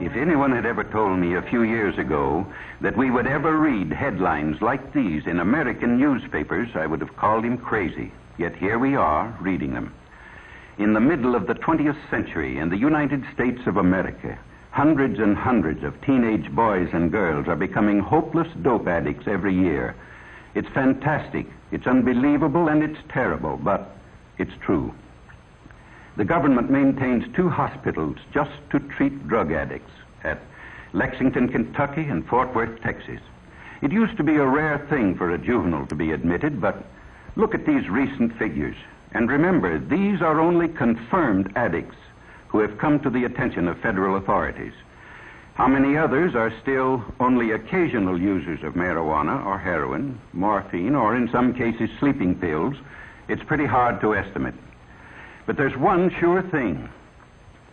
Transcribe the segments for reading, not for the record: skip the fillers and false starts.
If anyone had ever told me a few years ago that we would ever read headlines like these in American newspapers, I would have called him crazy. Yet here we are, reading them. In the middle of the 20th century, in the United States of America, hundreds and hundreds of teenage boys and girls are becoming hopeless dope addicts every year. It's fantastic, it's unbelievable, and it's terrible, but it's true. The government maintains 2 hospitals just to treat drug addicts at Lexington, Kentucky and Fort Worth, Texas. It used to be a rare thing for a juvenile to be admitted, but look at these recent figures. And remember, these are only confirmed addicts who have come to the attention of federal authorities. How many others are still only occasional users of marijuana or heroin, morphine, or in some cases sleeping pills? It's pretty hard to estimate. But there's one sure thing.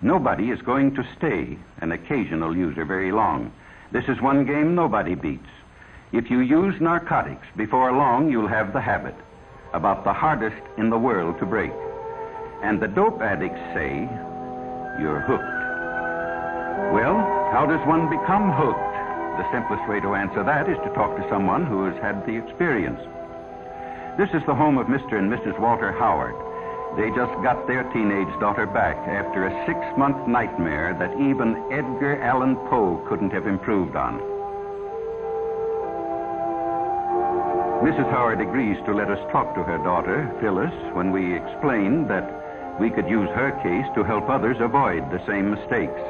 Nobody is going to stay an occasional user very long. This is one game nobody beats. If you use narcotics, before long you'll have the habit, about the hardest in the world to break. And the dope addicts say, you're hooked. Well, how does one become hooked? The simplest way to answer that is to talk to someone who has had the experience. This is the home of Mr. and Mrs. Walter Howard. They just got their teenage daughter back after a 6-month nightmare that even Edgar Allan Poe couldn't have improved on. Mrs. Howard agrees to let us talk to her daughter, Phyllis, when we explain that we could use her case to help others avoid the same mistakes.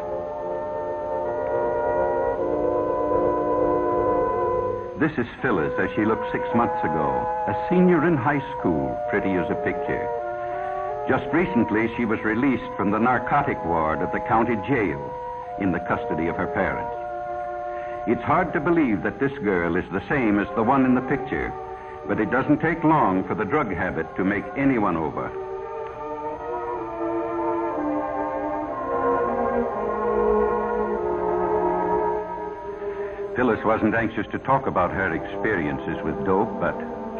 This is Phyllis as she looked 6 months ago, a senior in high school, pretty as a picture. Just recently, she was released from the narcotic ward of the county jail in the custody of her parents. It's hard to believe that this girl is the same as the one in the picture, but it doesn't take long for the drug habit to make anyone over. Phyllis wasn't anxious to talk about her experiences with dope, but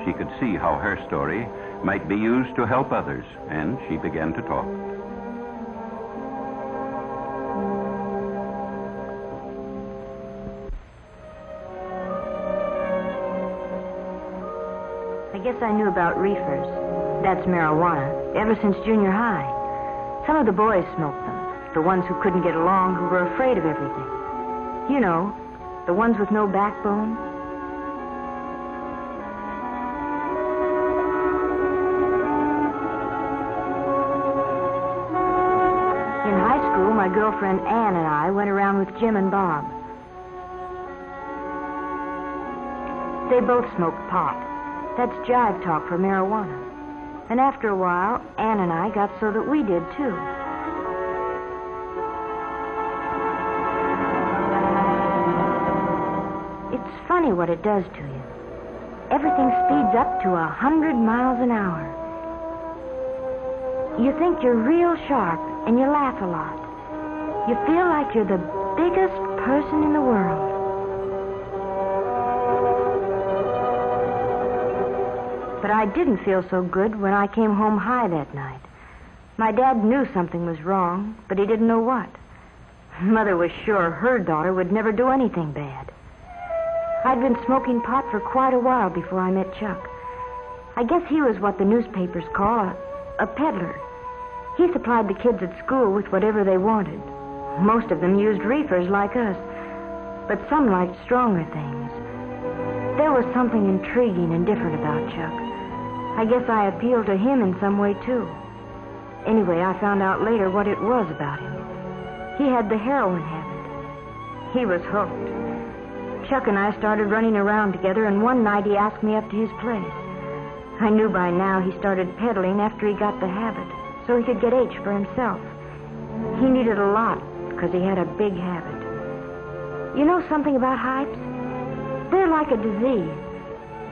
she could see how her story might be used to help others, and she began to talk. I guess I knew about reefers, that's marijuana, ever since junior high. Some of the boys smoked them, the ones who couldn't get along, who were afraid of everything. You know, the ones with no backbone. In high school, my girlfriend Ann and I went around with Jim and Bob. They both smoked pot. That's jive talk for marijuana. And after a while, Ann and I got so that we did too. It's funny what it does to you. Everything speeds up to 100 miles an hour. You think you're real sharp, and you laugh a lot. You feel like you're the biggest person in the world. But I didn't feel so good when I came home high that night. My dad knew something was wrong, but he didn't know what. Mother was sure her daughter would never do anything bad. I'd been smoking pot for quite a while before I met Chuck. I guess he was what the newspapers call a peddler. He supplied the kids at school with whatever they wanted. Most of them used reefers like us, but some liked stronger things. There was something intriguing and different about Chuck. I guess I appealed to him in some way, too. Anyway, I found out later what it was about him. He had the heroin habit. He was hooked. Chuck and I started running around together, and one night he asked me up to his place. I knew by now he started peddling after he got the habit, so he could get H for himself. He needed a lot because he had a big habit. You know something about hypes? They're like a disease.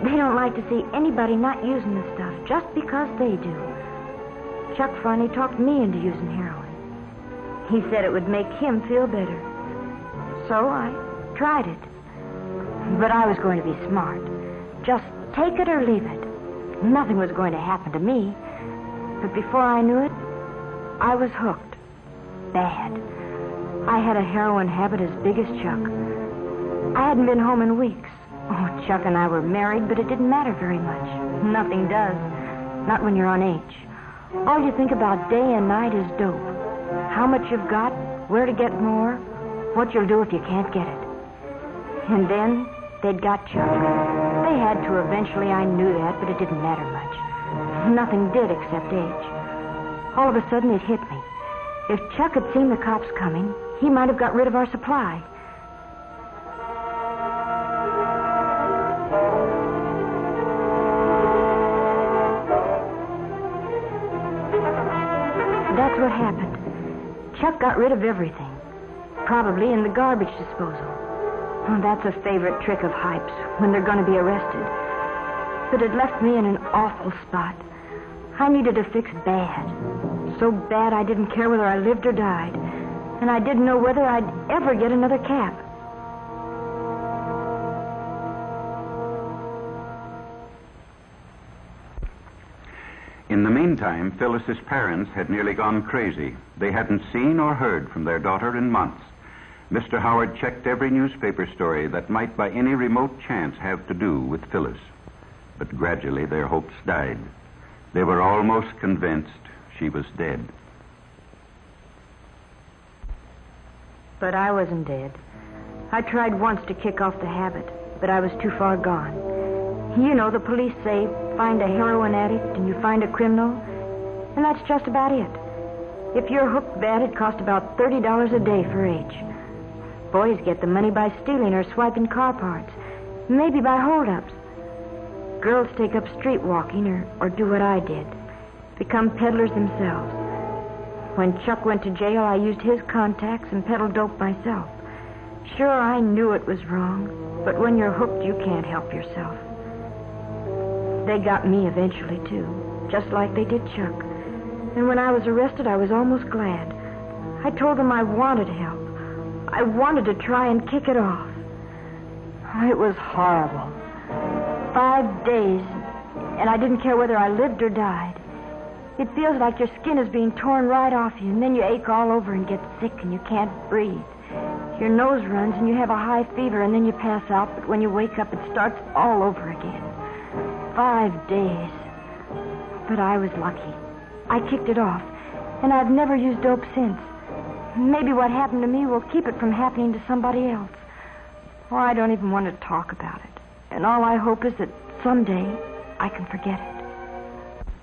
They don't like to see anybody not using the stuff just because they do. Chuck finally talked me into using heroin. He said it would make him feel better. So I tried it. But I was going to be smart. Just take it or leave it. Nothing was going to happen to me. But before I knew it, I was hooked. Bad. I had a heroin habit as big as Chuck. I hadn't been home in weeks. Oh, Chuck and I were married, but it didn't matter very much. Nothing does. Not when you're on H. All you think about day and night is dope. How much you've got, where to get more, what you'll do if you can't get it. And then they'd got Chuck. They had to eventually, I knew that, but it didn't matter much. Nothing did except H. All of a sudden it hit me. If Chuck had seen the cops coming, he might have got rid of our supply. That's what happened. Chuck got rid of everything. Probably in the garbage disposal. Oh, that's a favorite trick of hypes when they're going to be arrested. But it left me in an awful spot. I needed a fix bad. So bad I didn't care whether I lived or died. And I didn't know whether I'd ever get another cap. In the meantime, Phyllis's parents had nearly gone crazy. They hadn't seen or heard from their daughter in months. Mr. Howard checked every newspaper story that might by any remote chance have to do with Phyllis. But gradually their hopes died. They were almost convinced she was dead. But I wasn't dead. I tried once to kick off the habit, but I was too far gone. You know, the police say, find a heroin addict and you find a criminal, and that's just about it. If you're hooked bad, it costs about $30 a day for H. Boys get the money by stealing or swiping car parts, maybe by holdups. Girls take up street walking or do what I did, become peddlers themselves. When Chuck went to jail, I used his contacts and peddled dope myself. Sure, I knew it was wrong, but when you're hooked, you can't help yourself. They got me eventually, too, just like they did Chuck. And when I was arrested, I was almost glad. I told them I wanted help. I wanted to try and kick it off. It was horrible. 5 days, and I didn't care whether I lived or died. It feels like your skin is being torn right off you, and then you ache all over and get sick and you can't breathe. Your nose runs and you have a high fever, and then you pass out, but when you wake up, it starts all over again. 5 days. But I was lucky. I kicked it off, and I've never used dope since. Maybe what happened to me will keep it from happening to somebody else. Oh, I don't even want to talk about it. And all I hope is that someday I can forget it.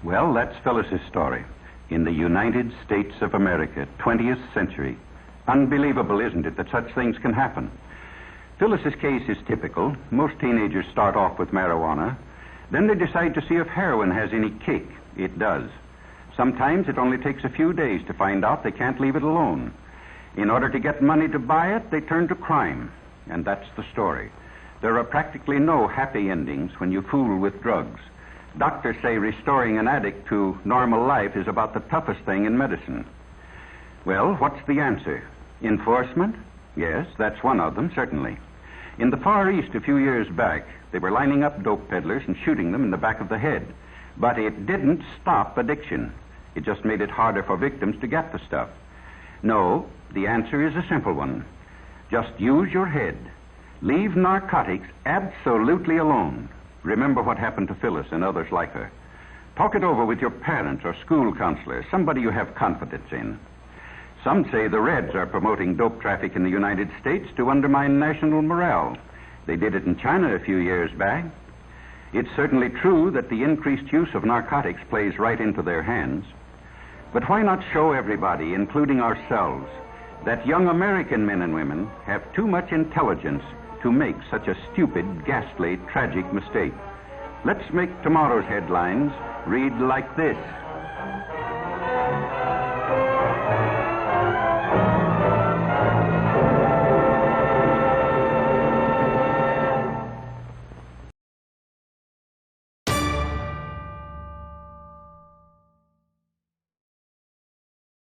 Well, that's Phyllis's story. In the United States of America, 20th century. Unbelievable, isn't it, that such things can happen? Phyllis's case is typical. Most teenagers start off with marijuana. Then they decide to see if heroin has any kick. It does. Sometimes it only takes a few days to find out they can't leave it alone. In order to get money to buy it, they turn to crime. And that's the story. There are practically no happy endings when you fool with drugs. Doctors say restoring an addict to normal life is about the toughest thing in medicine. Well, what's the answer? Enforcement? Yes, that's one of them, certainly. In the Far East a few years back, they were lining up dope peddlers and shooting them in the back of the head. But it didn't stop addiction. It just made it harder for victims to get the stuff. No, the answer is a simple one. Just use your head. Leave narcotics absolutely alone. Remember what happened to Phyllis and others like her. Talk it over with your parents or school counselor, somebody you have confidence in. Some say the Reds are promoting dope traffic in the United States to undermine national morale. They did it in China a few years back. It's certainly true that the increased use of narcotics plays right into their hands. But why not show everybody, including ourselves, that young American men and women have too much intelligence to make such a stupid, ghastly, tragic mistake? Let's make tomorrow's headlines read like this.